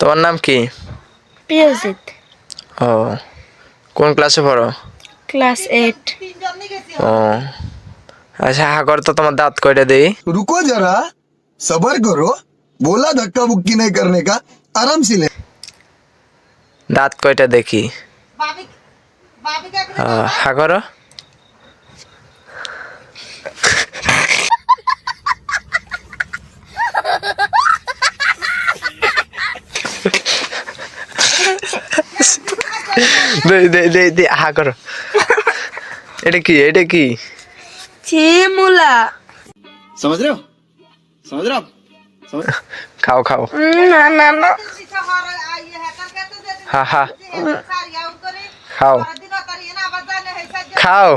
তোমার নাম কি? প্রিয়জিৎ। ও, কোন ক্লাসে পড়ো? ক্লাস 8। ও আচ্ছা, হা কর তো, তোমার দাঁত কয়টা দেই। रुको जरा सबर करो बोला धक्का बुक्की नहीं करने का आराम से ले দাঁত কয়টা দেখি। হা করো। দে হা করো। এটা কি, এটা কি? চিমুলা। समझ रहे हो आप খাও খাও। না না না। হা হা খাও খাও।